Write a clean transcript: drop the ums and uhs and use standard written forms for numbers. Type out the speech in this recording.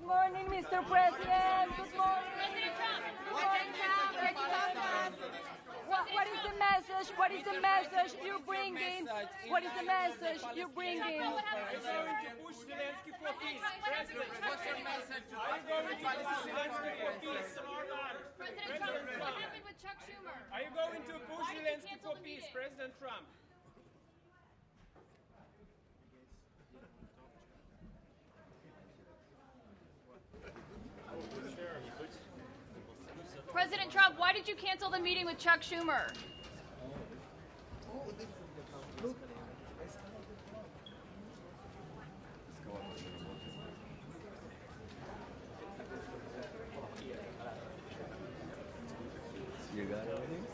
morning, Mr. President. Good morning. President Trump. What is the message? What is the message you're bringing? What is the message you're bringing? I'm going to push Zelensky for peace. President, what's your message? I'm going to push Zelensky for peace. President Trump, what happened with Chuck Schumer? Are you going to push Zelensky for peace, President Trump? President Trump, why did you cancel the meeting with Chuck Schumer? You got everything?